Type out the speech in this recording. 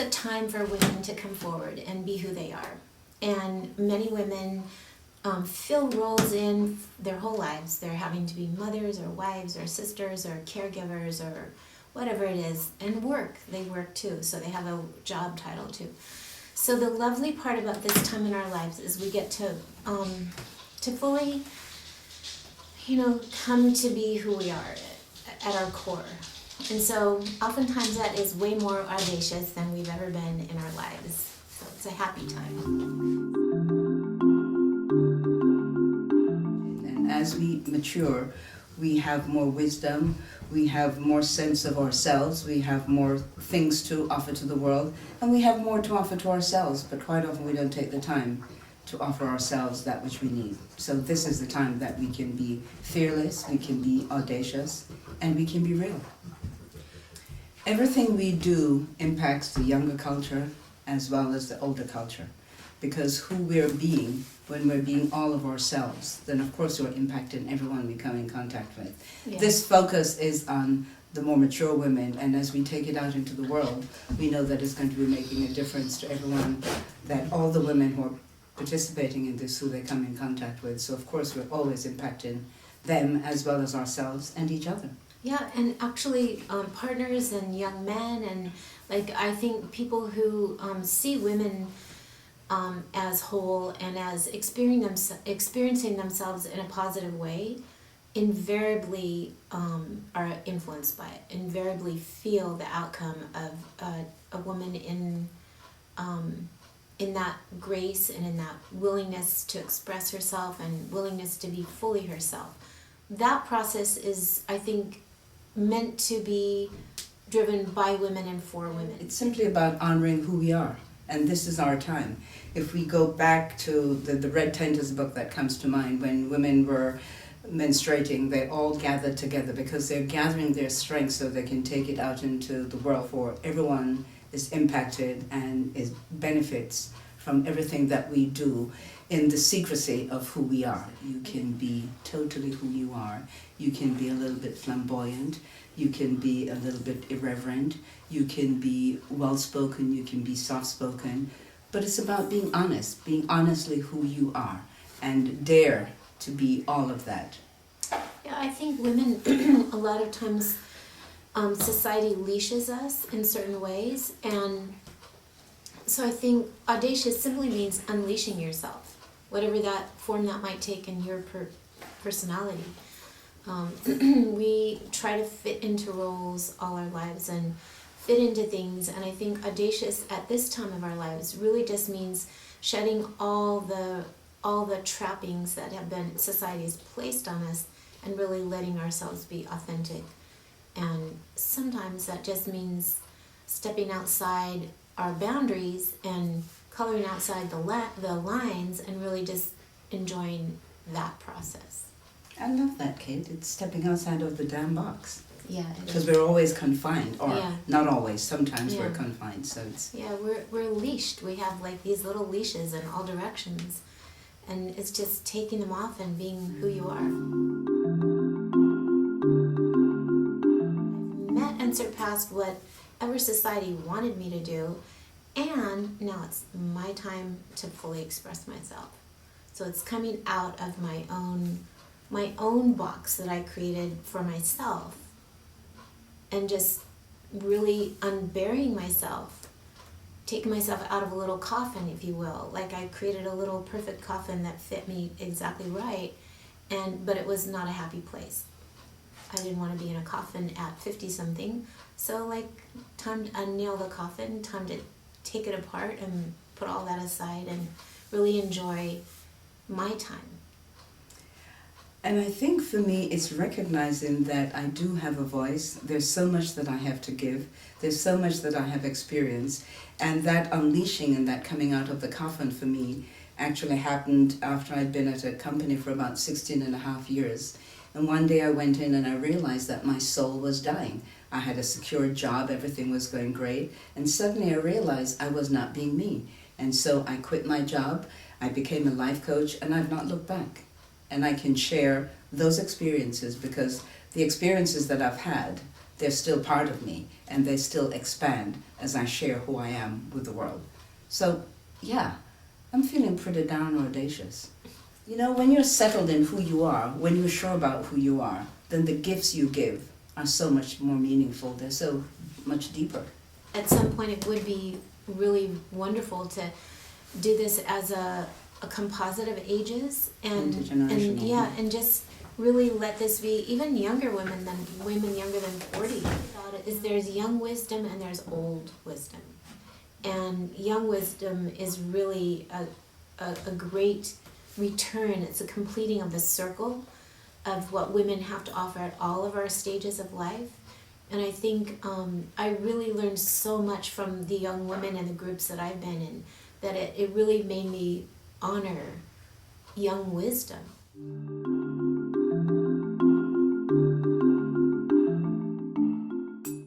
a time for women to come forward and be who they are. And many women fill roles in their whole lives. They're having to be mothers or wives or sisters or caregivers or whatever it is. And work, they work too, so they have a job title too. So the lovely part about this time in our lives is we get to fully, come to be who we are at our core. And so oftentimes that is way more audacious than we've ever been in our lives. So it's a happy time. And as we mature, we have more wisdom, we have more sense of ourselves, we have more things to offer to the world, and we have more to offer to ourselves, but quite often we don't take the time to offer ourselves that which we need. So this is the time that we can be fearless, we can be audacious, and we can be real. Everything we do impacts the younger culture as well as the older culture, because who we're being, when we're being all of ourselves, then of course we're impacting everyone we come in contact with. Yeah. This focus is on the more mature women, and as we take it out into the world, we know that it's going to be making a difference to everyone, that all the women who are participating in this, who they come in contact with. So of course we're always impacting them as well as ourselves and each other. Yeah, and actually partners and young men, and I think people who see women as whole and as experiencing themselves in a positive way, invariably are influenced by it, invariably feel the outcome of a woman in that grace and in that willingness to express herself and willingness to be fully herself. That process is, I think, meant to be driven by women and for women. It's simply about honoring who we are, and this is our time. If we go back to the Red Tent is a book that comes to mind, when women were menstruating, they all gathered together because they're gathering their strength so they can take it out into the world, for everyone is impacted and is benefits from everything that we do in the secrecy of who we are. You can be totally who you are. You can be a little bit flamboyant. You can be a little bit irreverent. You can be well-spoken. You can be soft-spoken. But it's about being honest, being honestly who you are, and dare to be all of that. Yeah, I think women, a lot of times, society leashes us in certain ways, and so I think audacious simply means unleashing yourself, whatever that form that might take in your personality. We try to fit into roles all our lives and fit into things, and I think audacious at this time of our lives really just means shedding all the trappings that have been society's placed on us and really letting ourselves be authentic. And sometimes that just means stepping outside our boundaries and coloring outside the lines and really just enjoying that process. I love that, Kate. It's stepping outside of the damn box. Yeah, because we're always confined, or yeah. Not always, sometimes Yeah. we're confined, so it's... Yeah, we're leashed. We have these little leashes in all directions, and it's just taking them off and being who you are. I've met and surpassed whatever society wanted me to do, and now it's my time to fully express myself. So it's coming out of my own box that I created for myself, and just really unburying myself, taking myself out of a little coffin, if you will. I created a little perfect coffin that fit me exactly right, but it was not a happy place. I didn't want to be in a coffin at 50-something, so time to unnail the coffin, time to take it apart and put all that aside and really enjoy my time. And I think for me, it's recognizing that I do have a voice. There's so much that I have to give. There's so much that I have experienced. And that unleashing and that coming out of the coffin for me actually happened after I'd been at a company for about 16 and a half years. And one day I went in and I realized that my soul was dying. I had a secure job, everything was going great. And suddenly I realized I was not being me. And so I quit my job, I became a life coach, and I've not looked back. And I can share those experiences because the experiences that I've had they're still part of me, and they still expand as I share who I am with the world. So, yeah, I'm feeling pretty darn audacious. You know, when you're settled in who you are, when you're sure about who you are, then the gifts you give are so much more meaningful. They're so much deeper. At some point, it would be really wonderful to do this as a composite of ages and Intergenerational. yeah, and just really let this be even younger women than women younger than 40. About it is there's young wisdom and there's old wisdom, and young wisdom is really a great return. It's a completing of the circle of what women have to offer at all of our stages of life. And I think I really learned so much from the young women and the groups that I've been in, that it really made me honor young wisdom.